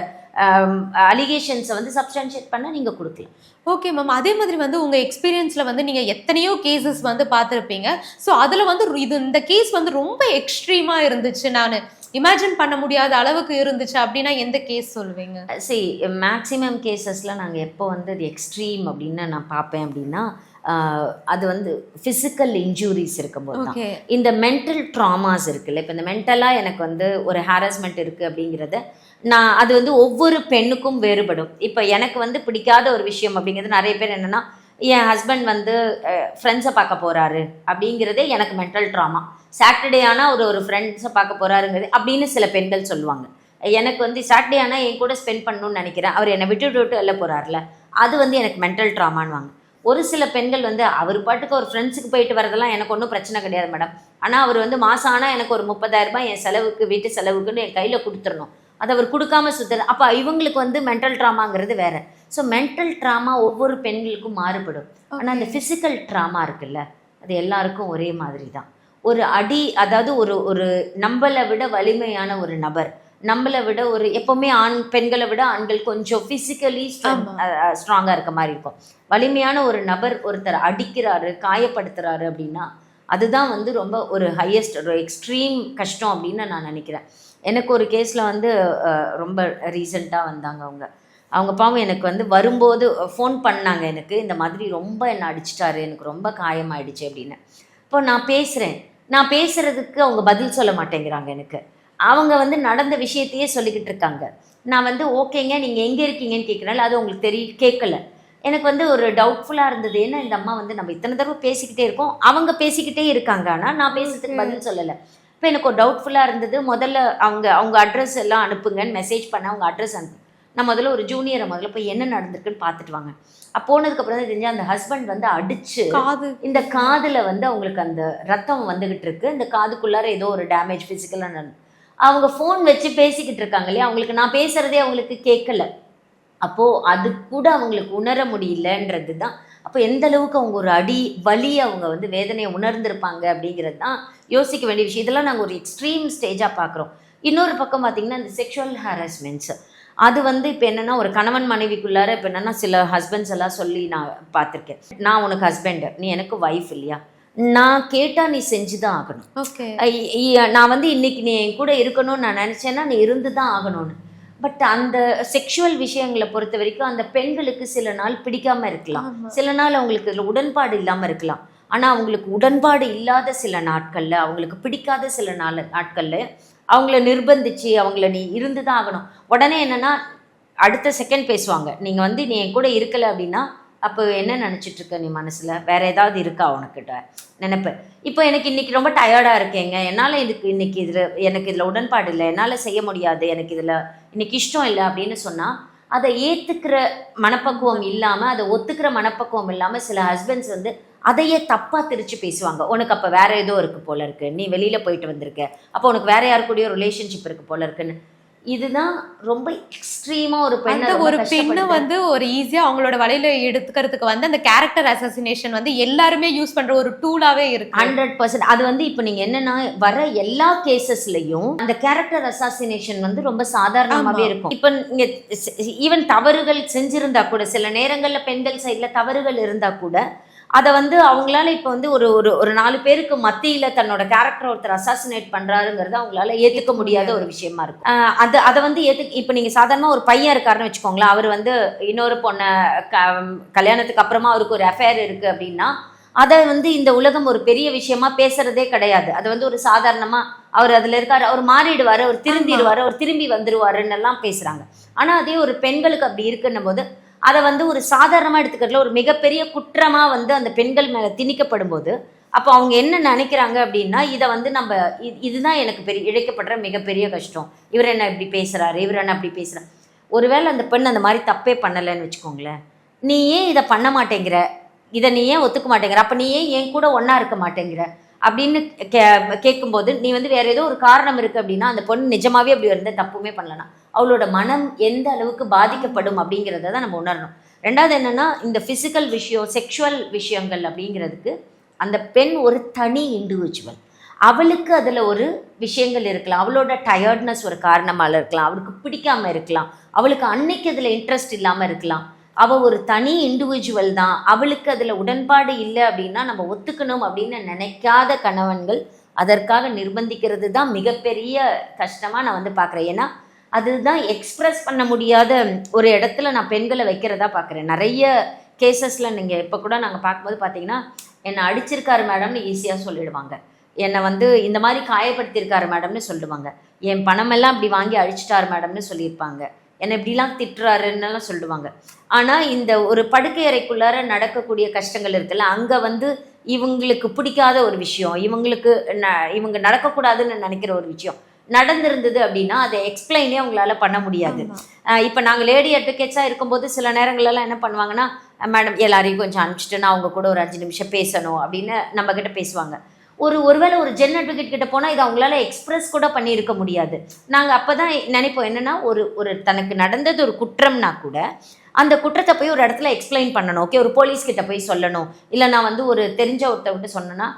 அலிகேஷன்ஸை வந்து சப்ஸ்டான்ஷியேட் பண்ண நீங்கள் கொடுக்கலாம். Okay ma'am. அதே மாதிரி வந்து உங்கள் எக்ஸ்பீரியன்ஸில் வந்து நீங்கள் எத்தனையோ கேசஸ் வந்து பார்த்துருப்பீங்க. ஸோ அதில் வந்து இந்த கேஸ் வந்து ரொம்ப எக்ஸ்ட்ரீமாக இருந்துச்சு, நான் இமேஜின் பண்ண முடியாத அளவுக்கு இருந்துச்சு அப்படின்னா எந்த கேஸ் சொல்லுவீங்க? மேக்ஸிமம் கேசஸில் நாங்கள் எப்போ வந்து அது எக்ஸ்ட்ரீம் அப்படின்னு நான் பார்ப்பேன் அப்படின்னா அது வந்து ஃபிசிக்கல் இன்ஜூரிஸ் இருக்கும்போது தான். இந்த மென்டல் ட்ராமாஸ் இருக்குல்ல, இப்போ இந்த மென்டலாக எனக்கு வந்து ஒரு ஹாரஸ்மெண்ட் இருக்குது அப்படிங்கிறத நான் அது வந்து ஒவ்வொரு பெண்ணுக்கும் வேறுபடும். இப்போ எனக்கு வந்து பிடிக்காத ஒரு விஷயம் அப்படிங்கிறது நிறைய பேர் என்னென்னா, என் ஹஸ்பண்ட் வந்து ஃப்ரெண்ட்ஸை பார்க்க போகிறாரு அப்படிங்கிறதே எனக்கு மென்டல் ட்ராமா. சாட்டர்டே ஆனால் ஒரு ஃப்ரெண்ட்ஸை பார்க்க போகிறாருங்கிறது அப்படின்னு சில பெண்கள் சொல்லுவாங்க. எனக்கு வந்து சாட்டர்டே ஆனால் என் கூட ஸ்பெண்ட் பண்ணணும்னு நினைக்கிறேன், அவர் என்னை விட்டு எல்லாம் போகிறாருல, அது வந்து எனக்கு மென்டல் ட்ராமான்னுவாங்க. ஒரு சில பெண்கள் வந்து அவர் பாட்டுக்கு ஒரு ஃப்ரெண்ட்ஸுக்கு போயிட்டு வரதெல்லாம் எனக்கு ஒன்றும் பிரச்சனை கிடையாது மேடம், ஆனால் அவர் வந்து மாதம் ஆனால் எனக்கு ஒரு 30,000 ரூபாய் என் செலவுக்கு, வீட்டு செலவுக்குன்னு என் கையில் கொடுத்துடணும், அதை அவர் கொடுக்காம சுற்றுறது, அப்போ இவங்களுக்கு வந்து மென்டல் ட்ராமாங்கிறது வேறு. ஸோ மென்டல் ட்ராமா ஒவ்வொரு பெண்களுக்கும் மாறுபடும். ஆனால் அந்த ஃபிசிக்கல் ட்ராமா இருக்குல்ல, அது எல்லாருக்கும் ஒரே மாதிரி தான். ஒரு அடி, அதாவது ஒரு நம்மளை விட வலிமையான ஒரு நபர், நம்மளை விட ஒரு எப்போவுமே பெண்களை விட ஆண்கள் கொஞ்சம் ஃபிசிக்கலி ஸ்ட்ராங்காக இருக்க மாதிரி இருக்கும். வலிமையான ஒரு நபர் ஒருத்தர் அடிக்கிறாரு, காயப்படுத்துகிறாரு அப்படின்னா அதுதான் வந்து ரொம்ப ஒரு ஹையஸ்ட், ஒரு எக்ஸ்ட்ரீம் கஷ்டம் அப்படின்னு நான் நினைக்கிறேன். எனக்கு ஒரு கேஸில் வந்து ரொம்ப ரீசெண்டாக வந்தாங்க அவங்க பாவம் எனக்கு வந்து வரும்போது ஃபோன் பண்ணாங்க, எனக்கு இந்த மாதிரி ரொம்ப என்னை அடிச்சிட்டாரு, எனக்கு ரொம்ப காயமாயிடுச்சு அப்படின்னு. இப்போ நான் பேசுகிறதுக்கு அவங்க பதில் சொல்ல மாட்டேங்கிறாங்க. எனக்கு அவங்க வந்து நடந்த விஷயத்தையே சொல்லிக்கிட்டு இருக்காங்க. நான் வந்து ஓகேங்க நீங்கள் எங்கே இருக்கீங்கன்னு கேட்குறேன், அது உங்களுக்கு கேட்கல. எனக்கு வந்து ஒரு டவுட்ஃபுல்லாக இருந்தது, ஏன்னா இந்த அம்மா வந்து நம்ம இத்தனை தடவை பேசிக்கிட்டே இருக்கோம், அவங்க பேசிக்கிட்டே இருக்காங்க, ஆனால் நான் பேசுறதுக்கு பதில் சொல்லலை. இப்போ எனக்கு ஒரு டவுட்ஃபுல்லாக இருந்தது. முதல்ல அவங்க அட்ரஸ் எல்லாம் அனுப்புங்கன்னு மெசேஜ் பண்ண அவங்க அட்ரஸ் அனுப்பு. நான் முதல்ல ஒரு ஜூனியரை போய் என்ன நடந்திருக்குன்னு பார்த்துட்டு வாங்க. போனதுக்கப்புறம் தான் தெரிஞ்சு அந்த ஹஸ்பண்ட் வந்து அடிச்சு இந்த காதில் வந்து அவங்களுக்கு அந்த ரத்தம் வந்துகிட்டு இருக்கு, இந்த காதுக்குள்ளார ஏதோ ஒரு டேமேஜ் ஃபிசிக்கலாக அவங்க ஃபோன் வச்சு பேசிக்கிட்டு இருக்காங்க இல்லையா, அவங்களுக்கு நான் பேசுகிறதே அவங்களுக்கு கேட்கல. அப்போது அது கூட அவங்களுக்கு உணர முடியலன்றது தான். அப்போ எந்த அளவுக்கு அவங்க ஒரு வலி அவங்க வந்து வேதனையை உணர்ந்திருப்பாங்க அப்படிங்கிறது தான் யோசிக்க வேண்டிய விஷயம். இதெல்லாம் நாங்கள் ஒரு எக்ஸ்ட்ரீம் ஸ்டேஜாக பார்க்குறோம். இன்னொரு பக்கம் பார்த்திங்கன்னா இந்த செக்ஷுவல் ஹாரஸ்மெண்ட்ஸ் அது வந்து இப்போ என்னென்னா ஒரு கணவன் மனைவிக்குள்ளார இப்போ என்னென்னா சில ஹஸ்பண்ட்ஸ் எல்லாம் சொல்லி நான் பார்த்துருக்கேன். நான் உனக்கு ஹஸ்பண்டு, நீ எனக்கு ஒய்ஃப் இல்லையா, நான் கேட்டால் நீ செஞ்சு தான் ஆகணும். ஓகே, நான் வந்து இன்னைக்கு நீ என் கூட இருக்கணும்னு நான் நினச்சேன்னா நீ இருந்து தான் ஆகணும்னு. பட் அந்த செக்ஷுவல் விஷயங்களை பொறுத்த வரைக்கும் அந்த பெண்களுக்கு சில நாள் பிடிக்காம இருக்கலாம், சில நாள் அவங்களுக்கு இதில் உடன்பாடு இல்லாமல் இருக்கலாம். ஆனால் அவங்களுக்கு உடன்பாடு இல்லாத சில நாட்களில், அவங்களுக்கு பிடிக்காத சில நாட்களில் அவங்கள நிர்பந்திச்சு அவங்கள நீ இருந்து தான் ஆகணும். உடனே என்னென்னா அடுத்த செகண்ட் பேசுவாங்க, நீங்கள் வந்து நீ என் கூட இருக்கலை அப்படின்னா அப்போ என்ன நினச்சிட்ருக்க நீ மனசில், வேறு ஏதாவது இருக்கா உனக்கிட்ட நினைப்பு. இப்போ எனக்கு இன்றைக்கி ரொம்ப டயர்டாக இருக்கேங்க, என்னால் இன்னைக்கு எனக்கு இதில் உடன்பாடு இல்லை, என்னால் செய்ய முடியாது, எனக்கு இதில் இன்னைக்கு இஷ்டம் இல்லை அப்படின்னு சொன்னால் அதை ஏற்றுக்கிற மனப்பக்குவம் இல்லாமல், அதை ஒத்துக்கிற மனப்பக்குவம் இல்லாமல் சில ஹஸ்பண்ட்ஸ் வந்து அதையே தப்பாக திரிச்சு பேசுவாங்க. உனக்கு அப்போ வேறு ஏதோ இருக்குது போல இருக்குது, நீ வெளியில் போயிட்டு வந்திருக்க, அப்போ உனக்கு வேறு யாரு கூடயோ ரிலேஷன்ஷிப் இருக்குது போல இருக்குன்னு. இதுதான் ரொம்ப எக்ஸ்ட்ரீமாக ஒரு பெண்ணை வந்து ஒரு ஈஸியாக அவங்களோட வலையில எடுத்துக்கிறதுக்கு வந்து அந்த கேரக்டர் அசாசினேஷன் வந்து எல்லாருமே யூஸ் பண்ணுற ஒரு டூலாகவே இருக்கு. 100%. அது வந்து இப்போ நீங்கள் என்னென்னா வர எல்லா கேசஸ்லையும் அந்த கேரக்டர் அசாசினேஷன் வந்து ரொம்ப சாதாரணமாகவே இருக்கும். இப்போ இங்கே ஈவன் தவறுகள் செஞ்சுருந்தா கூட, சில நேரங்களில் பெண்கள் சைடில் தவறுகள் இருந்தால் கூட அதை வந்து அவங்களால இப்போ வந்து ஒரு ஒரு 4 பேருக்கு மத்தியில் தன்னோட கேரக்டர் ஒருத்தர் அசாசினேட் பண்ணுறாருங்கிறது அவங்களால ஏற்றுக்க முடியாத ஒரு விஷயமா இருக்கும். அதை வந்து இப்போ நீங்கள் சாதாரணமாக ஒரு பையன் இருக்காருன்னு வச்சுக்கோங்களேன், அவர் வந்து இன்னொரு பொண்ணை கல்யாணத்துக்கு அப்புறமா அவருக்கு ஒரு அஃபேர் இருக்குது அப்படின்னா அதை வந்து இந்த உலகம் ஒரு பெரிய விஷயமா பேசுறதே கிடையாது. அது வந்து ஒரு சாதாரணமாக அவர் அதில் இருக்கார், அவர் மாறிடுவார், அவர் திருந்திடுவார், அவர் திரும்பி வந்துடுவாருன்னு எல்லாம் பேசுகிறாங்க. ஆனால் அதே ஒரு பெண்களுக்கு அப்படி இருக்குன்னும் போது அதை வந்து ஒரு சாதாரணமாக எடுத்துக்கிறதுல ஒரு மிகப்பெரிய குற்றமாக வந்து அந்த பெண்கள் மேலே திணிக்கப்படும் போது அப்போ அவங்க என்ன நினைக்கிறாங்க அப்படின்னா, இதை வந்து நம்ம இதுதான் எனக்கு இழைக்கப்படுற மிகப்பெரிய கஷ்டம், இவர் என்ன இப்படி பேசுகிறாரு, இவர் என்ன அப்படி பேசுகிறார். ஒருவேளை அந்த பெண் அந்த மாதிரி தப்பே பண்ணலைன்னு வச்சுக்கோங்களேன், நீ ஏன் இதை பண்ண மாட்டேங்கிற, இதை நீ ஏன் ஒத்துக்க மாட்டேங்கிற, அப்போ நீ ஏன் கூட ஒன்றா இருக்க மாட்டேங்கிற அப்படின்னு கேட்கும்போது நீ வந்து வேறு ஏதோ ஒரு காரணம் இருக்குது அப்படின்னா அந்த பொண்ணு நிஜமாகவே அப்படி வந்து தப்புமே பண்ணலன்னா அவளோட மனம் எந்த அளவுக்கு பாதிக்கப்படும் அப்படிங்கிறத தான் நம்ம உணரணும். ரெண்டாவது என்னென்னா, இந்த ஃபிசிக்கல் விஷயம், செக்ஷுவல் விஷயங்கள் அப்படிங்கிறதுக்கு அந்த பெண் ஒரு தனி இண்டிவிஜுவல், அவளுக்கு அதில் ஒரு விஷயங்கள் இருக்கலாம், அவளோட டயர்ட்னஸ் ஒரு காரணமாக இருக்கலாம், அவளுக்கு பிடிக்காமல் இருக்கலாம், அவளுக்கு அன்னைக்கு அதில் இன்ட்ரெஸ்ட் இல்லாமல் இருக்கலாம், அவள் ஒரு தனி இண்டிவிஜுவல் தான், அவளுக்கு அதில் உடன்பாடு இல்லை அப்படின்னா நம்ம ஒத்துக்கணும் அப்படின்னு நினைக்காத கணவன்கள் அதற்காக நிர்பந்திக்கிறது தான் மிகப்பெரிய கஷ்டமாக நான் வந்து பார்க்குறேன். ஏன்னா அதுதான் எக்ஸ்ப்ரெஸ் பண்ண முடியாத ஒரு இடத்துல நான் பெண்களை வைக்கிறதா பார்க்குறேன். நிறைய கேசஸில் நீங்கள் இப்போ கூட நாங்கள் பார்க்கும்போது பார்த்தீங்கன்னா, என்னை அடிச்சிருக்காரு மேடம்னு ஈஸியாக சொல்லிடுவாங்க, என்னை வந்து இந்த மாதிரி காயப்படுத்தியிருக்காரு மேடம்னு சொல்லுவாங்க, என் பணமெல்லாம் இப்படி வாங்கி அழிச்சிட்டாரு மேடம்னு சொல்லியிருப்பாங்க, என்னை இப்படிலாம் திட்டுறாருன்னெல்லாம் சொல்லுவாங்க. ஆனால் இந்த ஒரு படுக்கை அறைக்குள்ளார நடக்கக்கூடிய கஷ்டங்கள் இருக்குல்ல, அங்கே வந்து இவங்களுக்கு பிடிக்காத ஒரு விஷயம், இவங்க நடக்கக்கூடாதுன்னு நினைக்கிற ஒரு விஷயம் நடந்திருந்தது அப்படின்னா அதை எக்ஸ்பிளைனே அவங்களால பண்ண முடியாது. இப்போ நாங்கள் லேடி அட்வொகேட்ஸாக இருக்கும்போது சில நேரங்களெல்லாம் என்ன பண்ணுவாங்கன்னா, மேடம் எல்லாரையும் கொஞ்சம் அனுப்பிச்சிட்டு நான் அவங்க கூட ஒரு 5 நிமிஷம் பேசணும் அப்படின்னு நம்மக்கிட்ட பேசுவாங்க. ஒருவேளை ஒரு ஜென் அட்வொகேட் கிட்ட போனால் இதை அவங்களால எக்ஸ்பிரஸ் கூட பண்ணியிருக்க முடியாது. நாங்கள் அப்போ தான் நினைப்போம் என்னென்னா, ஒரு தனக்கு நடந்தது ஒரு குற்றம்னா கூட அந்த குற்றத்தை போய் ஒரு இடத்துல எக்ஸ்பிளைன் பண்ணணும். ஓகே, ஒரு போலீஸ்கிட்ட போய் சொல்லணும், இல்லை நான் வந்து ஒரு தெரிஞ்ச ஒருத்தவங்கிட்ட சொன்னேன்னா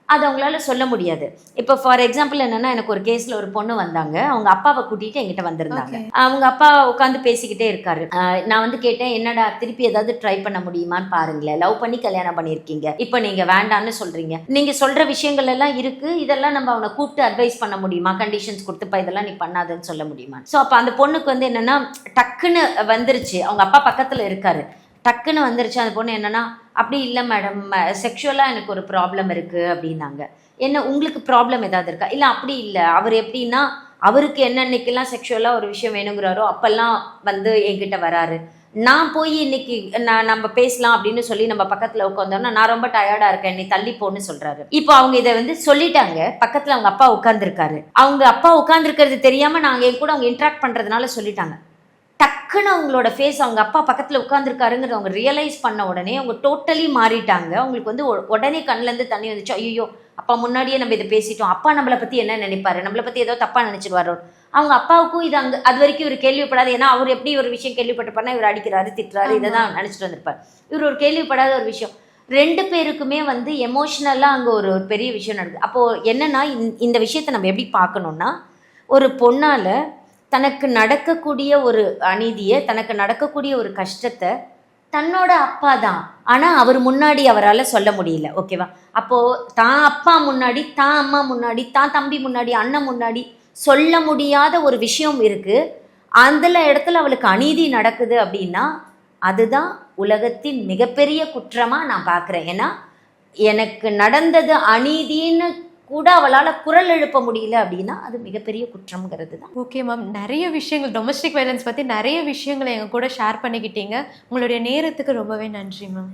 அது அவங்களால சொல்ல முடியாது. இப்போ ஃபார் எக்ஸாம்பிள் என்னென்னா, எனக்கு ஒரு கேஸில் ஒரு பொண்ணு வந்தாங்க, அவங்க அப்பாவை கூட்டிகிட்டு என்கிட்ட வந்திருந்தாங்க. அவங்க அப்பா உட்காந்து பேசிக்கிட்டே இருக்காரு. நான் வந்து கேட்டேன், என்னடா திருப்பி ஏதாவது ட்ரை பண்ண முடியுமான்னு பாருங்களேன், லவ் பண்ணி கல்யாணம் பண்ணியிருக்கீங்க, இப்போ நீங்கள் வேண்டான்னு சொல்கிறீங்க, நீங்கள் சொல்கிற விஷயங்கள் எல்லாம் இருக்குது, இதெல்லாம் நம்ம அவனை கூப்பிட்டு அட்வைஸ் பண்ண முடியுமா, கண்டிஷன்ஸ் கொடுத்துப்பா இதெல்லாம் நீ பண்ணாதுன்னு சொல்ல முடியுமா? ஸோ அப்போ அந்த பொண்ணுக்கு வந்து என்னென்னா டக்குன்னு வந்துருச்சு, அவங்க அப்பா பக்கத்தில் இருக்காரு, டக்குன்னு வந்துருச்சு. அந்த பொண்ணு என்னென்னா, அப்படி இல்லை மேடம், செக்ஷுவலாக எனக்கு ஒரு ப்ராப்ளம் இருக்குது அப்படின்னாங்க. என்ன உங்களுக்கு ப்ராப்ளம் ஏதாவது இருக்கா? இல்லை அப்படி இல்லை, அவர் எப்படின்னா அவருக்கு என்னன்னைக்கெல்லாம் செக்ஷுவலாக ஒரு விஷயம் வேணுங்கிறாரோ அப்போல்லாம் வந்து என்கிட்ட வராரு, நான் போய் இன்னைக்கு நம்ம பேசலாம் அப்படின்னு சொல்லி நம்ம பக்கத்தில் உட்காந்தோம்னா நான் ரொம்ப டயர்டாக இருக்கேன், நீ தள்ளி போன்னு சொல்கிறாரு. இப்போ அவங்க இதை வந்து சொல்லிட்டாங்க, பக்கத்தில் அவங்க அப்பா உட்காந்துருக்காரு, அவங்க அப்பா உட்காந்துருக்கிறது தெரியாமல் நாங்கள் என் கூட அவங்க இன்ட்ராக்ட் பண்ணுறதுனால சொல்லிட்டாங்க. டக்குன்னு அவங்களோட ஃபேஸ் அவங்க அப்பா பக்கத்தில் உட்காந்துருக்காருங்கிறத அவங்க ரியலைஸ் பண்ண உடனே அவங்க டோட்டலி மாறிட்டாங்க. அவங்களுக்கு வந்து உடனே கண்ணிலேருந்து தண்ணி வந்துச்சு. ஐயோ அப்பா முன்னாடியே நம்ம இதை பேசிட்டோம், அப்பா நம்மளை பற்றி என்ன நினைப்பாரு, நம்மளை பற்றி ஏதோ தப்பாக நினச்சிடுவாரோ. அவங்க அப்பாவுக்கும் இது அங்கே அது வரைக்கும் இவர் கேள்விப்படாது. ஏன்னா அவர் எப்படி ஒரு விஷயம் கேள்விப்பட்டிருப்பாருன்னா இவர் அடிக்கிறாரு திட்டுறாரு இதை தான் நினச்சிட்டு வந்திருப்பார். இவர் ஒரு கேள்விப்படாத ஒரு விஷயம். 2 பேருக்குமே வந்து எமோஷ்னலாக அங்கே ஒரு பெரிய விஷயம் நடக்குது. அப்போது என்னென்னா இந்த விஷயத்தை நம்ம எப்படி பார்க்கணுன்னா, ஒரு பொண்ணால் தனக்கு நடக்கக்கூடிய ஒரு அநீதியை, தனக்கு நடக்கக்கூடிய ஒரு கஷ்டத்தை தன்னோட அப்பா தான், ஆனால் அவர் முன்னாடி அவரால் சொல்ல முடியல. ஓகேவா? அப்போது தான் அப்பா முன்னாடி, தான் அம்மா முன்னாடி, தான் தம்பி முன்னாடி, அண்ணன் முன்னாடி சொல்ல முடியாத ஒரு விஷயம் இருக்குது. அந்த இடத்துல அவளுக்கு அநீதி நடக்குது அப்படின்னா அதுதான் உலகத்தின் மிகப்பெரிய குற்றமாக நான் பார்க்குறேன். ஏன்னா எனக்கு நடந்தது அநீதின்னு கூட அவளால் குரல் எழுப்ப முடியல அப்படின்னா அது மிகப்பெரிய குற்றம்ங்கிறது தான். ஓகே மேம், நிறைய விஷயங்கள் டொமஸ்டிக் வயலன்ஸ் பற்றி நிறைய விஷயங்களை எங்கள் கூட ஷேர் பண்ணிக்கிட்டீங்க. உங்களுடைய நேரத்துக்கு ரொம்பவே நன்றி மேம்.